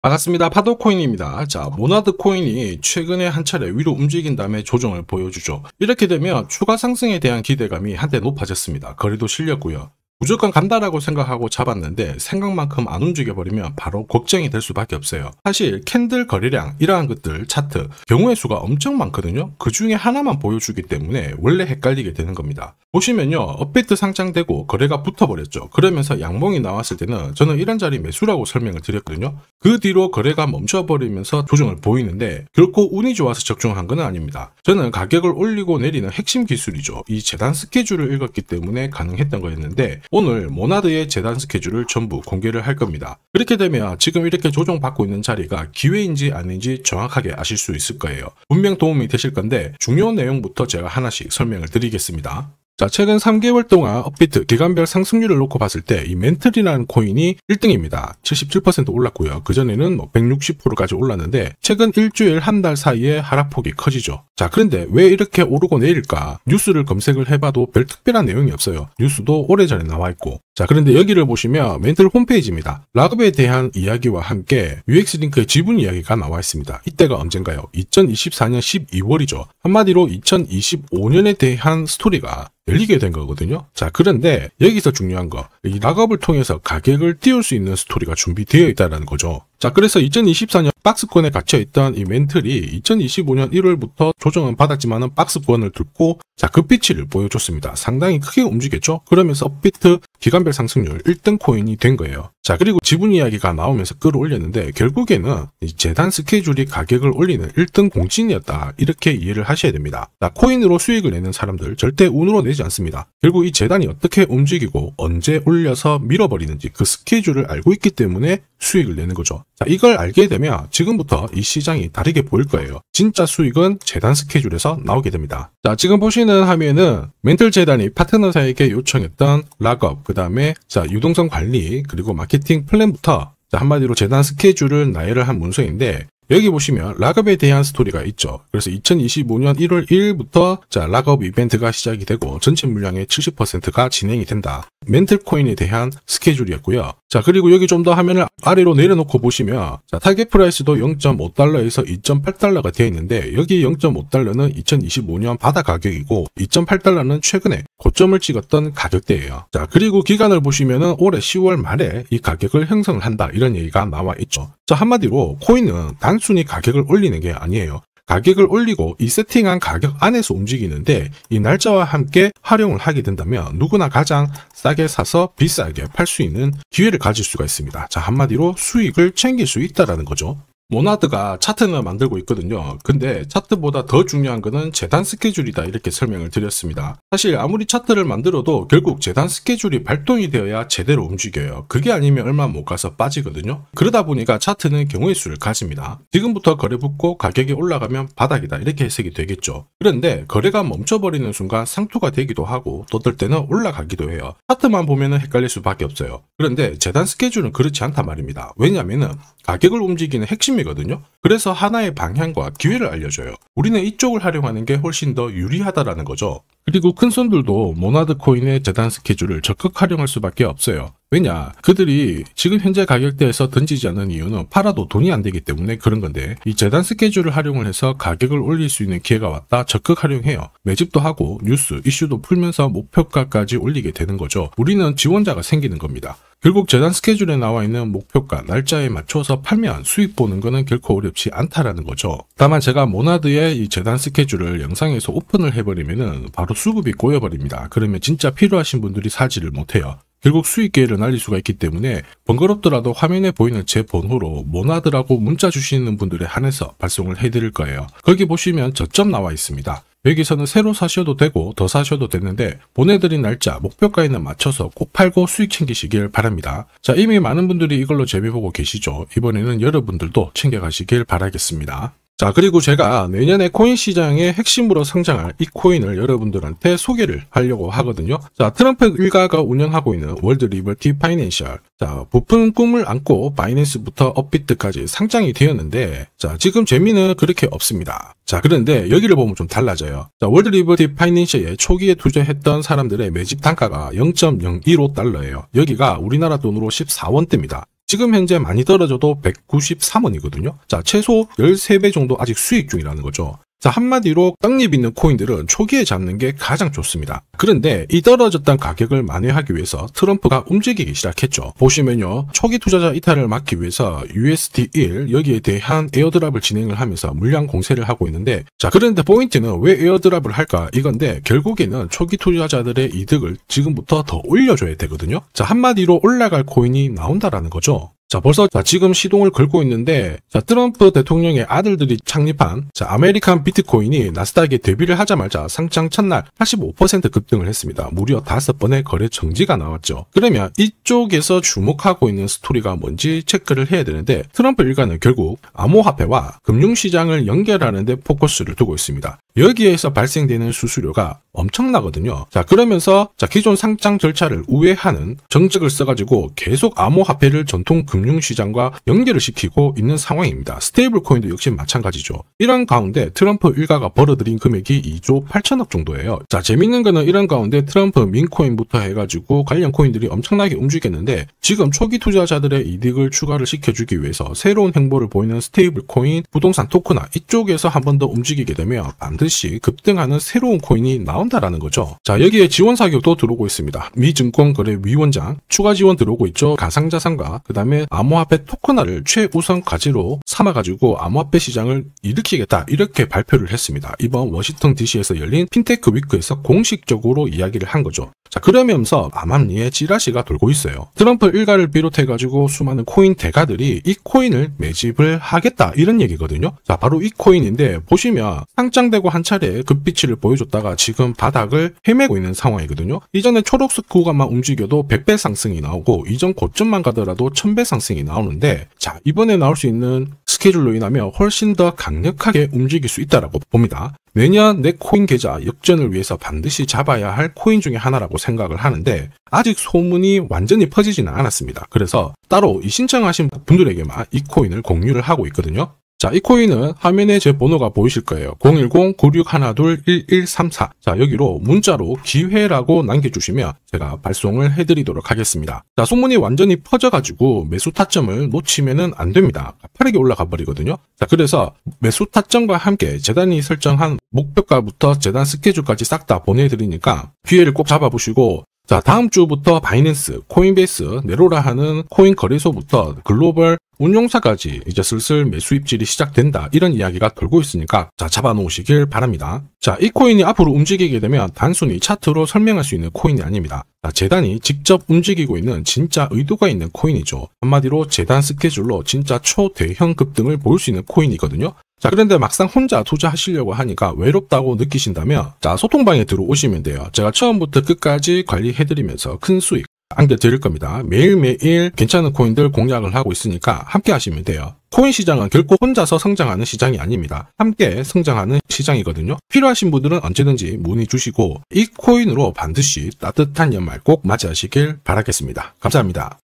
반갑습니다. 파도코인입니다. 자, 모나드 코인이 최근에 한 차례 위로 움직인 다음에 조정을 보여주죠. 이렇게 되면 추가 상승에 대한 기대감이 한때 높아졌습니다. 거래도 실렸고요. 무조건 간다라고 생각하고 잡았는데 생각만큼 안 움직여버리면 바로 걱정이 될 수밖에 없어요. 사실 캔들 거래량, 이러한 것들, 차트, 경우의 수가 엄청 많거든요. 그 중에 하나만 보여주기 때문에 원래 헷갈리게 되는 겁니다. 보시면요, 업비트 상장되고 거래가 붙어버렸죠. 그러면서 양봉이 나왔을 때는 저는 이런 자리 매수라고 설명을 드렸거든요. 그 뒤로 거래가 멈춰버리면서 조정을 보이는데 결코 운이 좋아서 적중한 건 아닙니다. 저는 가격을 올리고 내리는 핵심 기술이죠. 이 재단 스케줄을 읽었기 때문에 가능했던 거였는데 오늘 모나드의 재단 스케줄을 전부 공개를 할 겁니다. 그렇게 되면 지금 이렇게 조정받고 있는 자리가 기회인지 아닌지 정확하게 아실 수 있을 거예요. 분명 도움이 되실 건데 중요한 내용부터 제가 하나씩 설명을 드리겠습니다. 자, 최근 3개월 동안 업비트 기간별 상승률을 놓고 봤을 때 이 멘틀이라는 코인이 1등입니다. 77% 올랐고요. 그전에는 160%까지 올랐는데 최근 일주일 한 달 사이에 하락폭이 커지죠. 자, 그런데 왜 이렇게 오르고 내릴까? 뉴스를 검색을 해봐도 별 특별한 내용이 없어요. 뉴스도 오래전에 나와있고. 자, 그런데 여기를 보시면 멘틀 홈페이지입니다. 락업에 대한 이야기와 함께 UX링크의 지분 이야기가 나와 있습니다. 이때가 언젠가요? 2024년 12월이죠. 한마디로 2025년에 대한 스토리가 열리게 된 거거든요. 자, 그런데 여기서 중요한 거, 이 락업을 통해서 가격을 띄울 수 있는 스토리가 준비되어 있다는 거죠. 자, 그래서 2024년 박스권에 갇혀있던 이 멘틀이 2025년 1월부터 조정은 받았지만은 박스권을 뚫고 자, 급비치를 보여줬습니다. 상당히 크게 움직였죠. 그러면서 업비트 기간별 상승률 1등 코인이 된 거예요. 자, 그리고 지분 이야기가 나오면서 끌어올렸는데 결국에는 이 재단 스케줄이 가격을 올리는 1등 공신이었다. 이렇게 이해를 하셔야 됩니다. 자, 코인으로 수익을 내는 사람들 절대 운으로 내지 않습니다. 결국 이 재단이 어떻게 움직이고 언제 올려서 밀어버리는지 그 스케줄을 알고 있기 때문에 수익을 내는 거죠. 자, 이걸 알게 되면 지금부터 이 시장이 다르게 보일 거예요. 진짜 수익은 재단 스케줄에서 나오게 됩니다. 자, 지금 보시는 화면은 멘틀 재단이 파트너사에게 요청했던 락업, 그 다음에 자, 유동성 관리, 그리고 마케팅 플랜부터 자, 한마디로 재단 스케줄을 나열을 한 문서인데 여기 보시면 락업에 대한 스토리가 있죠. 그래서 2025년 1월 1일부터 자, 락업 이벤트가 시작이 되고 전체 물량의 70%가 진행이 된다. 멘틀 코인에 대한 스케줄이었고요. 자, 그리고 여기 좀 더 화면을 아래로 내려놓고 보시면 자, 타겟 프라이스도 0.5달러에서 2.8달러가 되어 있는데 여기 0.5달러는 2025년 바다 가격이고 2.8달러는 최근에 고점을 찍었던 가격대예요. 자, 그리고 기간을 보시면은 올해 10월 말에 이 가격을 형성을 한다. 이런 얘기가 나와 있죠. 자, 한마디로 코인은 단순히 가격을 올리는 게 아니에요. 가격을 올리고 이 세팅한 가격 안에서 움직이는데 이 날짜와 함께 활용을 하게 된다면 누구나 가장 싸게 사서 비싸게 팔 수 있는 기회를 가질 수가 있습니다. 자, 한마디로 수익을 챙길 수 있다라는 거죠. 모나드가 차트는 만들고 있거든요. 근데 차트보다 더 중요한 거는 재단 스케줄이다 이렇게 설명을 드렸습니다. 사실 아무리 차트를 만들어도 결국 재단 스케줄이 발동이 되어야 제대로 움직여요. 그게 아니면 얼마 못 가서 빠지거든요. 그러다 보니까 차트는 경우의 수를 가집니다. 지금부터 거래 붙고 가격이 올라가면 바닥이다 이렇게 해석이 되겠죠. 그런데 거래가 멈춰버리는 순간 상투가 되기도 하고 또 어떨 때는 올라가기도 해요. 차트만 보면 헷갈릴 수밖에 없어요. 그런데 재단 스케줄은 그렇지 않단 말입니다. 왜냐하면 가격을 움직이는 핵심이거든요. 그래서 하나의 방향과 기회를 알려줘요. 우리는 이쪽을 활용하는 게 훨씬 더 유리하다라는 거죠. 그리고 큰 손들도 모나드 코인의 재단 스케줄을 적극 활용할 수밖에 없어요. 왜냐? 그들이 지금 현재 가격대에서 던지지 않는 이유는 팔아도 돈이 안 되기 때문에 그런 건데 이 재단 스케줄을 활용을 해서 가격을 올릴 수 있는 기회가 왔다 적극 활용해요. 매집도 하고 뉴스, 이슈도 풀면서 목표가까지 올리게 되는 거죠. 우리는 지원자가 생기는 겁니다. 결국 재단 스케줄에 나와 있는 목표가, 날짜에 맞춰서 팔면 수익 보는 거는 결코 어렵지 않다라는 거죠. 다만 제가 모나드의 이 재단 스케줄을 영상에서 오픈을 해버리면은 바로 수급이 꼬여버립니다. 그러면 진짜 필요하신 분들이 사지를 못해요. 결국 수익 기회를 날릴 수가 있기 때문에 번거롭더라도 화면에 보이는 제 번호로 모나드라고 문자 주시는 분들에 한해서 발송을 해드릴 거예요. 거기 보시면 저점 나와 있습니다. 여기서는 새로 사셔도 되고 더 사셔도 되는데 보내드린 날짜, 목표가에는 맞춰서 꼭 팔고 수익 챙기시길 바랍니다. 자, 이미 많은 분들이 이걸로 재미보고 계시죠. 이번에는 여러분들도 챙겨가시길 바라겠습니다. 자, 그리고 제가 내년에 코인 시장의 핵심으로 성장할 이 코인을 여러분들한테 소개를 하려고 하거든요. 자, 트럼프 일가가 운영하고 있는 월드 리버티 파이낸셜. 자, 부푼 꿈을 안고 바이낸스부터 업비트까지 상장이 되었는데 자, 지금 재미는 그렇게 없습니다. 자, 그런데 여기를 보면 좀 달라져요. 자, 월드 리버티 파이낸셜에 초기에 투자했던 사람들의 매집 단가가 0.015달러예요. 여기가 우리나라 돈으로 14원대입니다. 지금 현재 많이 떨어져도 193원이거든요. 자, 최소 13배 정도 아직 수익 중이라는 거죠. 자, 한마디로 떡잎 있는 코인들은 초기에 잡는 게 가장 좋습니다. 그런데 이 떨어졌던 가격을 만회하기 위해서 트럼프가 움직이기 시작했죠. 보시면요, 초기 투자자 이탈을 막기 위해서 USD1 여기에 대한 에어드랍을 진행을 하면서 물량 공세를 하고 있는데, 자, 그런데 포인트는 왜 에어드랍을 할까 이건데, 결국에는 초기 투자자들의 이득을 지금부터 더 올려줘야 되거든요. 자, 한마디로 올라갈 코인이 나온다라는 거죠. 자, 벌써 지금 시동을 걸고 있는데, 자, 트럼프 대통령의 아들들이 창립한 아메리칸 비트코인이 나스닥에 데뷔를 하자마자 상장 첫날 85% 급등을 했습니다. 무려 5번의 거래 정지가 나왔죠. 그러면 이쪽에서 주목하고 있는 스토리가 뭔지 체크를 해야 되는데, 트럼프 일가는 결국 암호화폐와 금융시장을 연결하는 데 포커스를 두고 있습니다. 여기에서 발생되는 수수료가 엄청나거든요. 자, 그러면서 기존 상장 절차를 우회하는 정책을 써가지고 계속 암호화폐를 전통 금융시장과 연결을 시키고 있는 상황입니다. 스테이블 코인도 역시 마찬가지죠. 이런 가운데 트럼프 일가가 벌어들인 금액이 2조 8천억 정도예요. 자, 재밌는 거는 이런 가운데 트럼프 민코인부터 해가지고 관련 코인들이 엄청나게 움직였는데, 지금 초기 투자자들의 이득을 추가를 시켜주기 위해서 새로운 행보를 보이는 스테이블 코인, 부동산 토크나 이쪽에서 한 번 더 움직이게 되면 반드시 급등하는 새로운 코인이 나온다라는 거죠. 자, 여기에 지원 사격도 들어오고 있습니다. 미 증권거래위원장 추가 지원 들어오고 있죠. 가상자산과 그 다음에 암호화폐 토큰화를 최우선 과제로 삼아가지고 암호화폐 시장을 일으키겠다, 이렇게 발표를 했습니다. 이번 워싱턴 DC에서 열린 핀테크 위크에서 공식적으로 이야기를 한 거죠. 자, 그러면서 암암리에 찌라시가 돌고 있어요. 트럼프 일가를 비롯해가지고 수많은 코인 대가들이 이 코인을 매집을 하겠다, 이런 얘기거든요. 자, 바로 이 코인인데, 보시면 상장되고 한 차례 급비치를 보여줬다가 지금 바닥을 헤매고 있는 상황이거든요. 이전에 초록색 구간만 움직여도 100배 상승이 나오고, 이전 고점만 가더라도 1000배 상승이 나오는데, 자, 이번에 나올 수 있는 스케줄로 인하면 훨씬 더 강력하게 움직일 수 있다라고 봅니다. 내년 내 코인 계좌 역전을 위해서 반드시 잡아야 할 코인 중에 하나라고 생각을 하는데, 아직 소문이 완전히 퍼지지는 않았습니다. 그래서 따로 이 신청하신 분들에게만 이 코인을 공유를 하고 있거든요. 자, 이 코인은 화면에 제 번호가 보이실 거예요. 010-9612-1134. 자, 여기로 문자로 기회라고 남겨주시면 제가 발송을 해드리도록 하겠습니다. 자, 소문이 완전히 퍼져가지고 매수 타점을 놓치면은 안 됩니다. 빠르게 올라가 버리거든요. 자, 그래서 매수 타점과 함께 재단이 설정한 목표가부터 재단 스케줄까지 싹 다 보내드리니까 기회를 꼭 잡아보시고, 자, 다음 주부터 바이낸스, 코인베이스, 네로라 하는 코인 거래소부터 글로벌 운용사까지 이제 슬슬 매수 입질이 시작된다, 이런 이야기가 돌고 있으니까 자, 잡아놓으시길 바랍니다. 자, 이 코인이 앞으로 움직이게 되면 단순히 차트로 설명할 수 있는 코인이 아닙니다. 자, 재단이 직접 움직이고 있는 진짜 의도가 있는 코인이죠. 한마디로 재단 스케줄로 진짜 초대형 급등을 보일 수 있는 코인이거든요. 자, 그런데 막상 혼자 투자하시려고 하니까 외롭다고 느끼신다면, 자, 소통방에 들어오시면 돼요. 제가 처음부터 끝까지 관리해드리면서 큰 수익 안겨드릴 겁니다. 매일매일 괜찮은 코인들 공략을 하고 있으니까 함께 하시면 돼요. 코인 시장은 결코 혼자서 성장하는 시장이 아닙니다. 함께 성장하는 시장이거든요. 필요하신 분들은 언제든지 문의 주시고, 이 코인으로 반드시 따뜻한 연말 꼭 맞이하시길 바라겠습니다. 감사합니다.